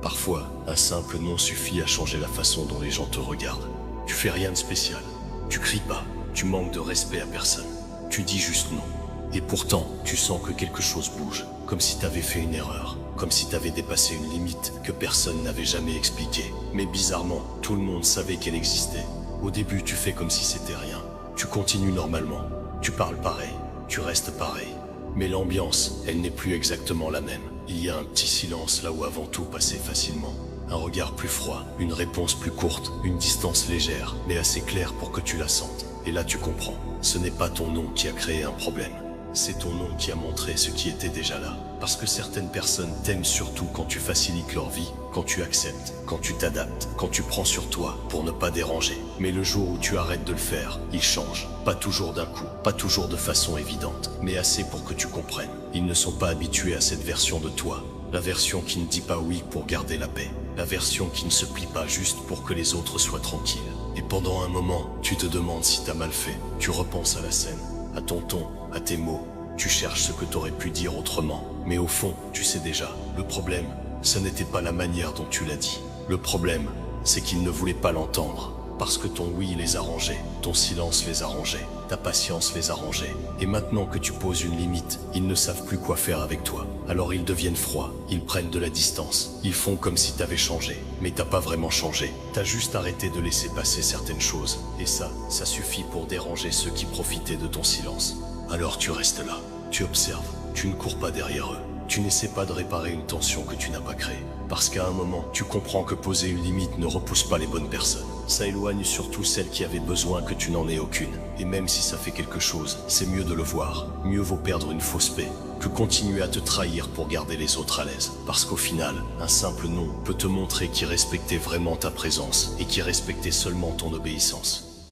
Parfois, un simple non suffit à changer la façon dont les gens te regardent. Tu fais rien de spécial. Tu cries pas. Tu manques de respect à personne. Tu dis juste non. Et pourtant, tu sens que quelque chose bouge. Comme si t'avais fait une erreur. Comme si t'avais dépassé une limite que personne n'avait jamais expliquée. Mais bizarrement, tout le monde savait qu'elle existait. Au début, tu fais comme si c'était rien. Tu continues normalement. Tu parles pareil. Tu restes pareil. Mais l'ambiance, elle n'est plus exactement la même. Il y a un petit silence là où avant tout passait facilement. Un regard plus froid, une réponse plus courte, une distance légère, mais assez claire pour que tu la sentes. Et là tu comprends, ce n'est pas ton nom qui a créé un problème. C'est ton nom qui a montré ce qui était déjà là. Parce que certaines personnes t'aiment surtout quand tu facilites leur vie, quand tu acceptes, quand tu t'adaptes, quand tu prends sur toi pour ne pas déranger. Mais le jour où tu arrêtes de le faire, ils changent. Pas toujours d'un coup, pas toujours de façon évidente, mais assez pour que tu comprennes. Ils ne sont pas habitués à cette version de toi. La version qui ne dit pas oui pour garder la paix. La version qui ne se plie pas juste pour que les autres soient tranquilles. Et pendant un moment, tu te demandes si t'as mal fait. Tu repenses à la scène, à ton ton, à tes mots. Tu cherches ce que t'aurais pu dire autrement. Mais au fond, tu sais déjà, le problème, ce n'était pas la manière dont tu l'as dit. Le problème, c'est qu'ils ne voulaient pas l'entendre. Parce que ton oui les arrangeait, ton silence les arrangeait, ta patience les arrangeait. Et maintenant que tu poses une limite, ils ne savent plus quoi faire avec toi. Alors ils deviennent froids, ils prennent de la distance. Ils font comme si t'avais changé. Mais t'as pas vraiment changé. T'as juste arrêté de laisser passer certaines choses. Et ça suffit pour déranger ceux qui profitaient de ton silence. Alors tu restes là, tu observes, tu ne cours pas derrière eux. Tu n'essaies pas de réparer une tension que tu n'as pas créée. Parce qu'à un moment, tu comprends que poser une limite ne repousse pas les bonnes personnes. Ça éloigne surtout celles qui avaient besoin que tu n'en aies aucune. Et même si ça fait quelque chose, c'est mieux de le voir. Mieux vaut perdre une fausse paix que continuer à te trahir pour garder les autres à l'aise. Parce qu'au final, un simple non peut te montrer qui respectait vraiment ta présence et qui respectait seulement ton obéissance.